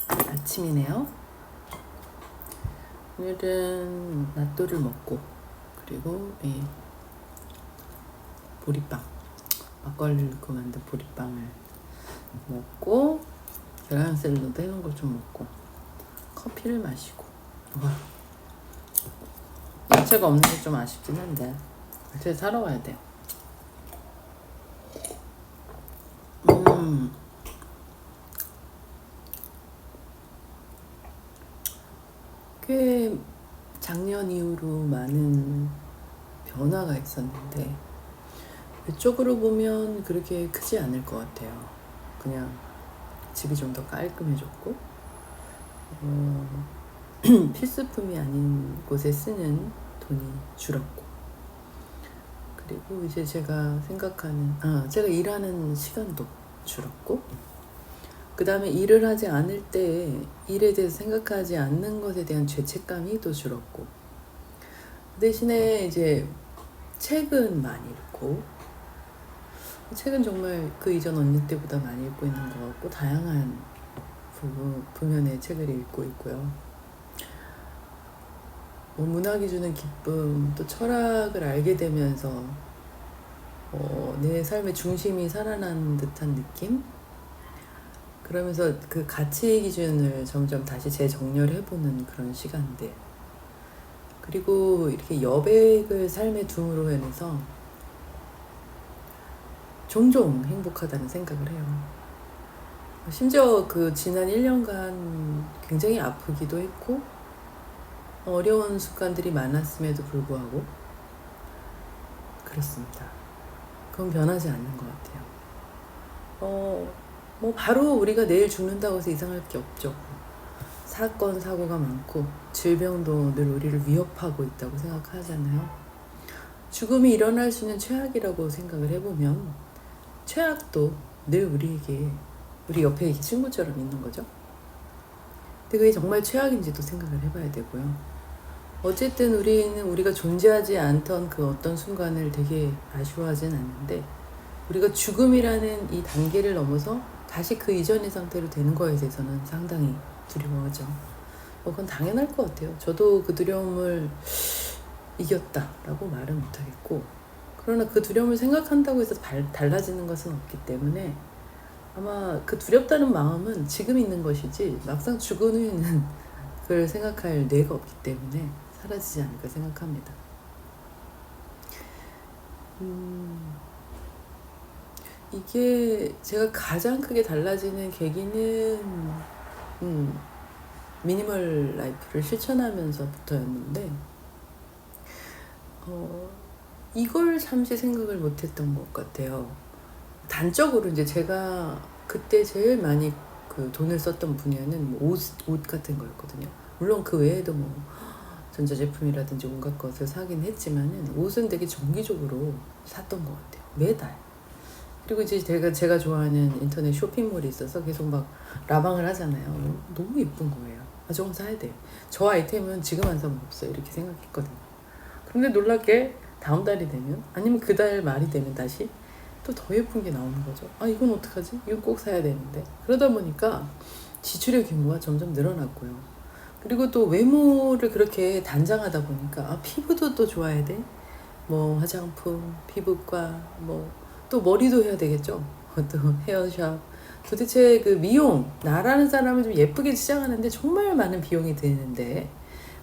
아침이네요. 오늘은 낫또를 먹고 그리고 보리빵, 막걸리를 넣고 만든 보리빵을 먹고 계란 샐러드 해놓은 걸 좀 먹고 커피를 마시고. 야채가 없는 게 좀 아쉽긴 한데 야채 사러 와야 돼요. 꽤 작년 이후로 많은 변화가 있었는데 이쪽으로 보면 그렇게 크지 않을 것 같아요. 그냥 집이 좀 더 깔끔해졌고 필수품이 아닌 곳에 쓰는 돈이 줄었고, 그리고 이제 제가 생각하는 제가 일하는 시간도 줄었고, 그 다음에 일을 하지 않을 때 일에 대해서 생각하지 않는 것에 대한 죄책감이 또 줄었고, 대신에 이제 책은 많이 읽고, 책은 정말 그 이전 언니 때보다 많이 읽고 있는 것 같고 다양한 부면의 책을 읽고 있고요. 문학이 주는 기쁨, 또 철학을 알게 되면서 내 삶의 중심이 살아난 듯한 느낌? 그러면서 그 가치 기준을 점점 다시 재정렬해보는 그런 시간들. 그리고 이렇게 여백을 삶에 둠으로 인해서 종종 행복하다는 생각을 해요. 심지어 그 지난 1년간 굉장히 아프기도 했고 어려운 순간들이 많았음에도 불구하고 그렇습니다. 그건 변하지 않는 것 같아요. 바로 우리가 내일 죽는다고 해서 이상할 게 없죠. 사건, 사고가 많고 질병도 늘 우리를 위협하고 있다고 생각하잖아요. 죽음이 일어날 수 있는 최악이라고 생각을 해보면 최악도 늘 우리 옆에 친구처럼 있는 거죠. 근데 그게 정말 최악인지도 생각을 해봐야 되고요. 어쨌든 우리가 존재하지 않던 그 어떤 순간을 되게 아쉬워하진 않는데, 우리가 죽음이라는 이 단계를 넘어서 다시 그 이전의 상태로 되는 거에 대해서는 상당히 두려워하죠. 그건 당연할 것 같아요. 저도 그 두려움을 이겼다라고 말은 못하겠고, 그러나 그 두려움을 생각한다고 해서 달라지는 것은 없기 때문에 아마 그 두렵다는 마음은 지금 있는 것이지 막상 죽은 후에는 그걸 생각할 뇌가 없기 때문에 사라지지 않을까 생각합니다. 이게 제가 가장 크게 달라지는 계기는 미니멀 라이프를 실천하면서부터였는데 이걸 잠시 생각을 못했던 것 같아요. 단적으로 이제 제가 그때 제일 많이 그 돈을 썼던 분야는 옷 같은 거였거든요. 물론 그 외에도 전자제품이라든지 온갖 것을 사긴 했지만은 옷은 되게 정기적으로 샀던 것 같아요. 매달. 그리고 이제 제가 좋아하는 인터넷 쇼핑몰이 있어서 계속 막 라방을 하잖아요. 너무 예쁜 거예요. 저건 사야 돼요. 저 아이템은 지금 안 사면 없어요. 이렇게 생각했거든요. 그런데 놀랍게 다음 달이 되면, 아니면 그 달 말이 되면 다시 또 더 예쁜 게 나오는 거죠. 이건 어떡하지? 이건 꼭 사야 되는데. 그러다 보니까 지출의 규모가 점점 늘어났고요. 그리고 또 외모를 그렇게 단장하다 보니까 피부도 또 좋아야 돼. 화장품, 피부과, 또 머리도 해야 되겠죠. 또 헤어샵. 도대체 그 미용, 나라는 사람을 좀 예쁘게 치장하는데 정말 많은 비용이 드는데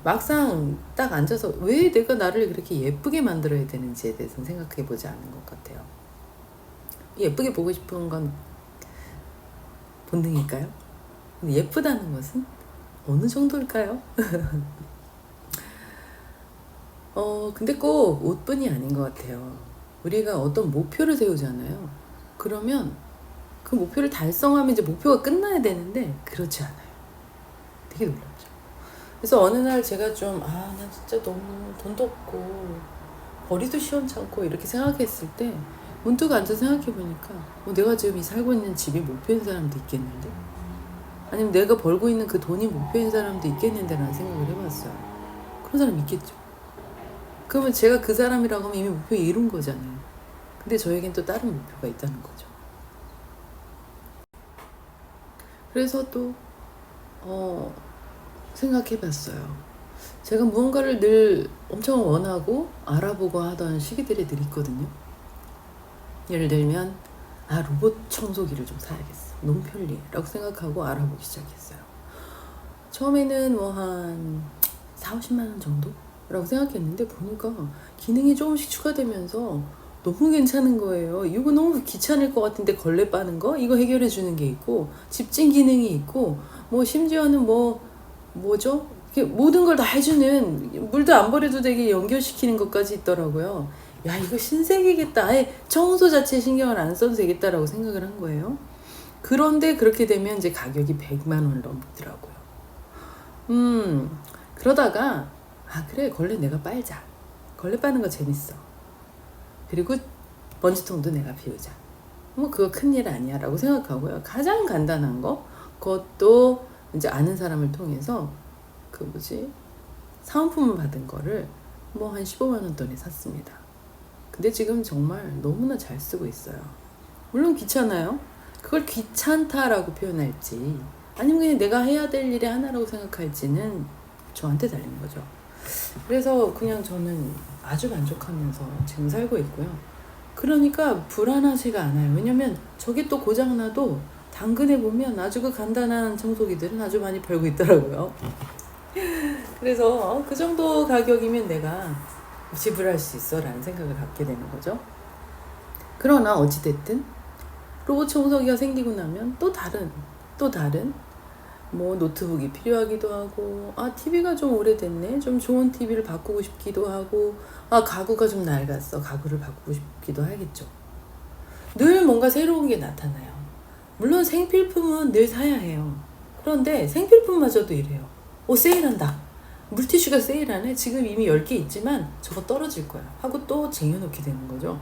막상 딱 앉아서 왜 내가 나를 그렇게 예쁘게 만들어야 되는지에 대해서는 생각해 보지 않는 것 같아요. 예쁘게 보고 싶은 건 본능일까요? 근데 예쁘다는 것은 어느 정도일까요? 근데 꼭 옷뿐이 아닌 것 같아요. 우리가 어떤 목표를 세우잖아요. 그러면 그 목표를 달성하면 이제 목표가 끝나야 되는데 그렇지 않아요. 되게 놀랍죠. 그래서 어느 날 제가 나 진짜 너무 돈도 없고 벌이도 시원찮고 이렇게 생각했을 때 문득 앉아 생각해보니까 내가 지금 살고 있는 집이 목표인 사람도 있겠는데, 아니면 내가 벌고 있는 그 돈이 목표인 사람도 있겠는데 라는 생각을 해봤어요. 그런 사람 있겠죠. 그러면 제가 그 사람이라고 하면 이미 목표 이룬 거잖아요. 근데 저에겐 또 다른 목표가 있다는 거죠. 그래서 또 생각해 봤어요. 제가 무언가를 늘 엄청 원하고 알아보고 하던 시기들이 늘 있거든요. 예를 들면 로봇 청소기를 좀 사야겠어. 너무 편리해 라고 생각하고 알아보기 시작했어요. 처음에는 뭐 한 4, 50만 원 정도라고 생각했는데 보니까 기능이 조금씩 추가되면서 너무 괜찮은 거예요. 이거 너무 귀찮을 것 같은데 걸레 빠는 거 이거 해결해 주는 게 있고, 집진 기능이 있고, 뭐 심지어는 뭐죠? 모든 걸 다 해주는, 물도 안 버려도 되게 연결시키는 것까지 있더라고요. 야, 이거 신세계겠다. 아예 청소 자체에 신경을 안 써도 되겠다라고 생각을 한 거예요. 그런데 그렇게 되면 이제 가격이 100만 원을 넘더라고요. 그러다가 그래, 걸레 내가 빨자. 걸레 빠는 거 재밌어. 그리고 먼지통도 내가 비우자. 뭐 그거 큰일 아니야 라고 생각하고요. 가장 간단한 거, 그것도 이제 아는 사람을 통해서 사은품을 받은 거를 뭐 한 15만 원 돈에 샀습니다. 근데 지금 정말 너무나 잘 쓰고 있어요. 물론 귀찮아요. 그걸 귀찮다라고 표현할지 아니면 그냥 내가 해야 될 일의 하나라고 생각할지는 저한테 달린 거죠. 그래서 그냥 저는 아주 만족하면서 지금 살고 있고요. 그러니까 불안하지가 않아요. 왜냐면 저게 또 고장나도 당근에 보면 아주 그 간단한 청소기들은 아주 많이 팔고 있더라고요. 그래서 그 정도 가격이면 내가 지불할 수 있어 라는 생각을 갖게 되는 거죠. 그러나 어찌됐든 로봇 청소기가 생기고 나면 또 다른 뭐 노트북이 필요하기도 하고, TV가 좀 오래됐네, 좀 좋은 TV를 바꾸고 싶기도 하고, 가구가 좀 낡았어, 가구를 바꾸고 싶기도 하겠죠. 늘 뭔가 새로운 게 나타나요. 물론 생필품은 늘 사야 해요. 그런데 생필품마저도 이래요. 세일한다, 물티슈가 세일하네, 지금 이미 10개 있지만 저거 떨어질 거야 하고 또 쟁여놓게 되는 거죠.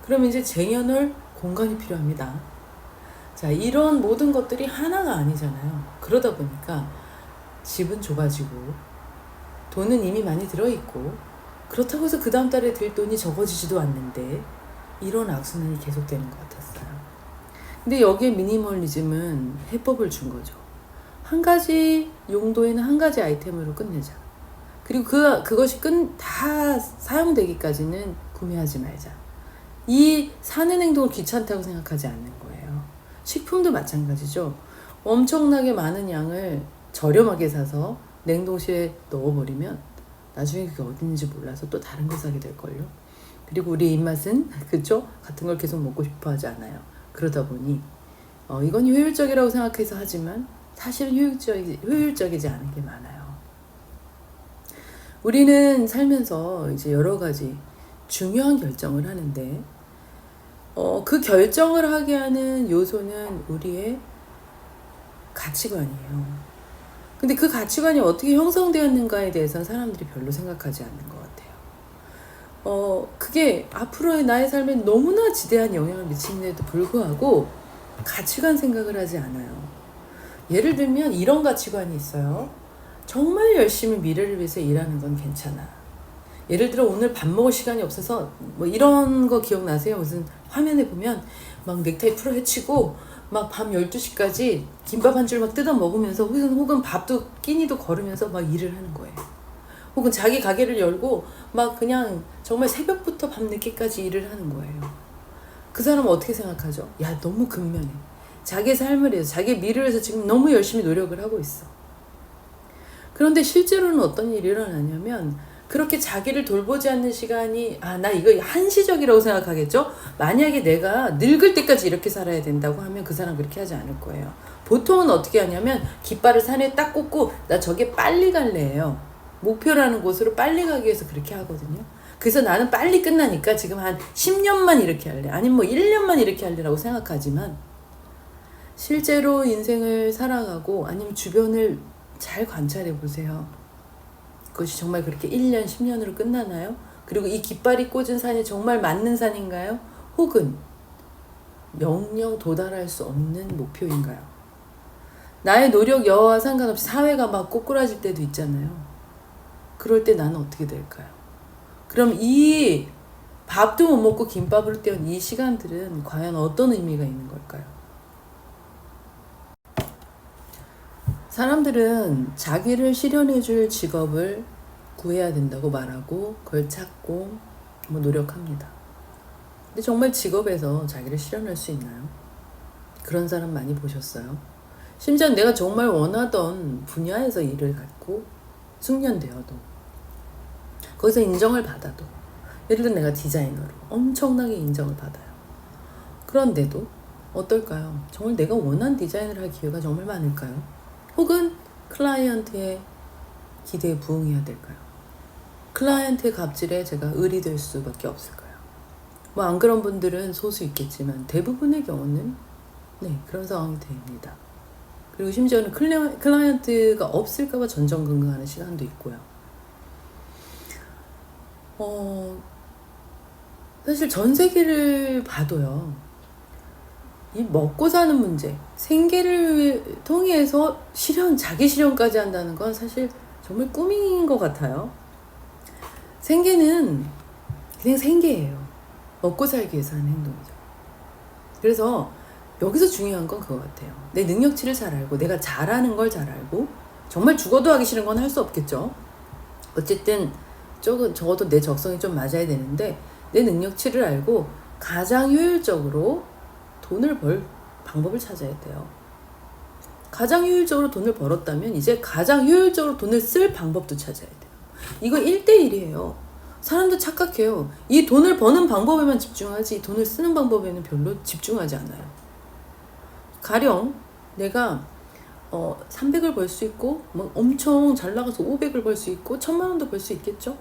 그러면 이제 쟁여놓을 공간이 필요합니다. 자, 이런 모든 것들이 하나가 아니잖아요. 그러다 보니까 집은 좁아지고 돈은 이미 많이 들어있고, 그렇다고 해서 그 다음 달에 들 돈이 적어지지도 않는데 이런 악순환이 계속되는 것 같았어요. 근데 여기에 미니멀리즘은 해법을 준 거죠. 한 가지 용도에는 한 가지 아이템으로 끝내자. 그리고 그것이 다 사용되기까지는 구매하지 말자. 이 사는 행동을 귀찮다고 생각하지 않는 거예요. 식품도 마찬가지죠. 엄청나게 많은 양을 저렴하게 사서 냉동실에 넣어버리면 나중에 그게 어디 있는지 몰라서 또 다른 거 사게 될걸요. 그리고 우리 입맛은 그죠? 같은 걸 계속 먹고 싶어 하지 않아요. 그러다 보니 이건 효율적이라고 생각해서 하지만 사실은 효율적이지 않은 게 많아요. 우리는 살면서 이제 여러 가지 중요한 결정을 하는데 그 결정을 하게 하는 요소는 우리의 가치관이에요. 근데 그 가치관이 어떻게 형성되었는가에 대해서는 사람들이 별로 생각하지 않는 것 같아요. 그게 앞으로의 나의 삶에 너무나 지대한 영향을 미치는데도 불구하고 가치관 생각을 하지 않아요. 예를 들면 이런 가치관이 있어요. 정말 열심히 미래를 위해서 일하는 건 괜찮아. 예를 들어 오늘 밥 먹을 시간이 없어서 뭐 이런 거 기억나세요? 무슨 화면에 보면 막 넥타이 풀어 헤치고 막 밤 12시까지 김밥 한 줄 막 뜯어 먹으면서 혹은 밥도 끼니도 걸으면서 막 일을 하는 거예요. 혹은 자기 가게를 열고 막 그냥 정말 새벽부터 밤 늦게까지 일을 하는 거예요. 그 사람은 어떻게 생각하죠? 야, 너무 근면해. 자기 삶을 위해서, 자기 미래를 위해서 지금 너무 열심히 노력을 하고 있어. 그런데 실제로는 어떤 일이 일어나냐면 그렇게 자기를 돌보지 않는 시간이 나 이거 한시적이라고 생각하겠죠? 만약에 내가 늙을 때까지 이렇게 살아야 된다고 하면 그 사람 그렇게 하지 않을 거예요. 보통은 어떻게 하냐면 깃발을 산에 딱 꽂고 나 저게 빨리 갈래예요. 목표라는 곳으로 빨리 가기 위해서 그렇게 하거든요. 그래서 나는 빨리 끝나니까 지금 한 10년만 이렇게 할래, 아니면 뭐 1년만 이렇게 할래라고 생각하지만 실제로 인생을 살아가고 아니면 주변을 잘 관찰해 보세요. 그것이 정말 그렇게 1년, 10년으로 끝나나요? 그리고 이 깃발이 꽂은 산이 정말 맞는 산인가요? 혹은 영영 도달할 수 없는 목표인가요? 나의 노력 여하와 상관없이 사회가 막 꼬꾸라질 때도 있잖아요. 그럴 때 나는 어떻게 될까요? 그럼 이 밥도 못 먹고 김밥으로 때운 이 시간들은 과연 어떤 의미가 있는 걸까요? 사람들은 자기를 실현해줄 직업을 구해야 된다고 말하고 그걸 찾고 뭐 노력합니다. 근데 정말 직업에서 자기를 실현할 수 있나요? 그런 사람 많이 보셨어요? 심지어 내가 정말 원하던 분야에서 일을 갖고 숙련되어도 거기서 인정을 받아도, 예를 들어 내가 디자이너로 엄청나게 인정을 받아요. 그런데도 어떨까요? 정말 내가 원한 디자인을 할 기회가 정말 많을까요? 혹은 클라이언트의 기대에 부응해야 될까요? 클라이언트의 갑질에 제가 을이 될 수밖에 없을까요? 뭐 안 그런 분들은 소수 있겠지만 대부분의 경우는 네, 그런 상황이 됩니다. 그리고 심지어는 클라이언트가 없을까봐 전전긍긍하는 시간도 있고요. 사실 전 세계를 봐도요, 이 먹고 사는 문제, 생계를 통해서 자기 실현까지 한다는 건 사실 정말 꿈인 것 같아요. 생계는 그냥 생계예요. 먹고 살기 위해서 하는 행동이죠. 그래서 여기서 중요한 건 그거 같아요. 내 능력치를 잘 알고, 내가 잘하는 걸 잘 알고, 정말 죽어도 하기 싫은 건 할 수 없겠죠. 어쨌든 적어도 내 적성이 좀 맞아야 되는데, 내 능력치를 알고 가장 효율적으로 돈을 벌 방법을 찾아야 돼요. 가장 효율적으로 돈을 벌었다면 이제 가장 효율적으로 돈을 쓸 방법도 찾아야 돼요. 이거 1대1이에요. 사람도 착각해요. 이 돈을 버는 방법에만 집중하지 돈을 쓰는 방법에는 별로 집중하지 않아요. 가령 내가 300을 벌 수 있고 뭐 엄청 잘 나가서 500을 벌 수 있고 1000만 원도 벌 수 있겠죠.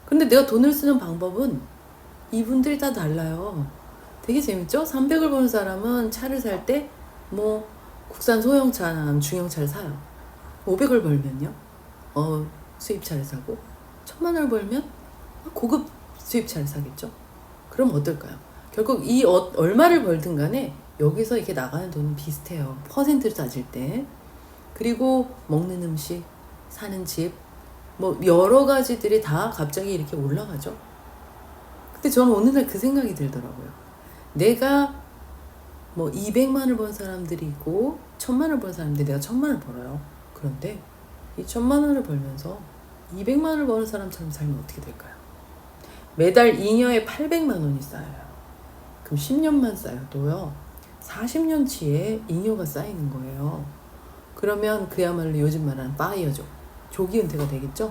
근데 내가 돈을 쓰는 방법은 이분들이 다 달라요. 되게 재밌죠? 300을 버는 사람은 차를 살 때 뭐 국산 소형차나 중형차를 사요. 500을 벌면요, 수입차를 사고, 1000만 원을 벌면 고급 수입차를 사겠죠. 그럼 어떨까요? 결국 얼마를 벌든 간에 여기서 이렇게 나가는 돈은 비슷해요. 퍼센트를 따질 때. 그리고 먹는 음식, 사는 집, 뭐 여러 가지들이 다 갑자기 이렇게 올라가죠. 근데 저는 어느 날 그 생각이 들더라고요. 내가 뭐 200만을 번 사람들이 있고 1000만을 번 사람들이, 내가 1000만을 벌어요. 그런데 이 1000만원을 벌면서 200만을 버는 사람처럼 살면 어떻게 될까요? 매달 잉여에 800만원이 쌓여요. 그럼 10년만 쌓여도요, 40년치의 잉여가 쌓이는 거예요. 그러면 그야말로 요즘 말하는 파이어족, 조기 은퇴가 되겠죠?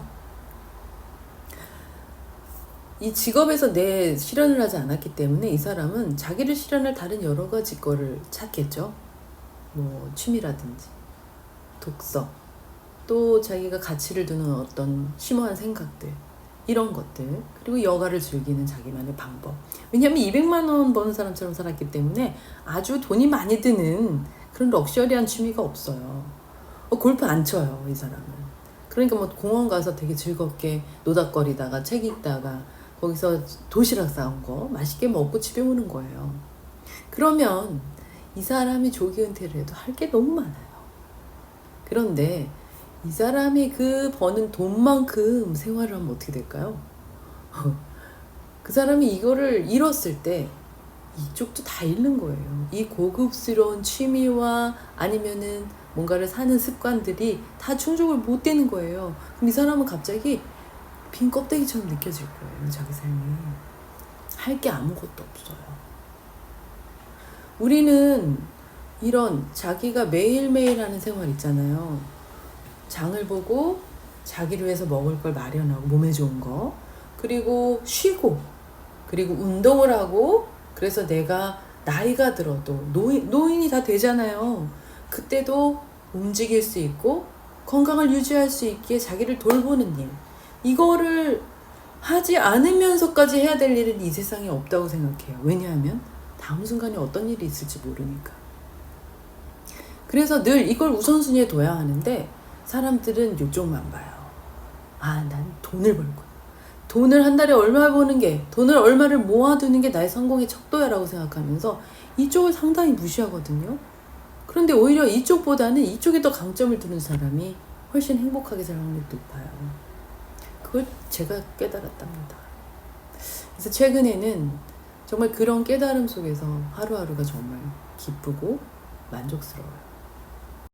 이 직업에서 내 실현을 하지 않았기 때문에 이 사람은 자기를 실현할 다른 여러 가지 거를 찾겠죠. 뭐 취미라든지 독서, 또 자기가 가치를 두는 어떤 심오한 생각들, 이런 것들, 그리고 여가를 즐기는 자기만의 방법. 왜냐하면 200만 원 버는 사람처럼 살았기 때문에 아주 돈이 많이 드는 그런 럭셔리한 취미가 없어요. 골프 안 쳐요, 이 사람은. 그러니까 뭐 공원 가서 되게 즐겁게 노닥거리다가 책 읽다가 거기서 도시락 싸온 거 맛있게 먹고 집에 오는 거예요. 그러면 이 사람이 조기 은퇴를 해도 할 게 너무 많아요. 그런데 이 사람이 그 버는 돈만큼 생활을 하면 어떻게 될까요? 그 사람이 이거를 잃었을 때 이쪽도 다 잃는 거예요. 이 고급스러운 취미와 아니면은 뭔가를 사는 습관들이 다 충족을 못 되는 거예요. 그럼 이 사람은 갑자기 빈 껍데기처럼 느껴질 거예요. 자기 삶이. 할 게 아무것도 없어요. 우리는 이런 자기가 매일매일 하는 생활 있잖아요. 장을 보고 자기를 위해서 먹을 걸 마련하고, 몸에 좋은 거, 그리고 쉬고, 그리고 운동을 하고, 그래서 내가 나이가 들어도 노인이 다 되잖아요. 그때도 움직일 수 있고 건강을 유지할 수 있기에 자기를 돌보는 일, 이거를 하지 않으면서까지 해야 될 일은 이 세상에 없다고 생각해요. 왜냐하면 다음 순간에 어떤 일이 있을지 모르니까. 그래서 늘 이걸 우선순위에 둬야 하는데 사람들은 이쪽만 봐요. 난 돈을 벌 거야. 돈을 한 달에 얼마 버는 게, 돈을 얼마를 모아두는 게 나의 성공의 척도야라고 생각하면서 이쪽을 상당히 무시하거든요. 그런데 오히려 이쪽보다는 이쪽에 더 강점을 두는 사람이 훨씬 행복하게 살 확률이 높아요. 그걸 제가 깨달았답니다. 그래서 최근에는 정말 그런 깨달음 속에서 하루하루가 정말 기쁘고 만족스러워요.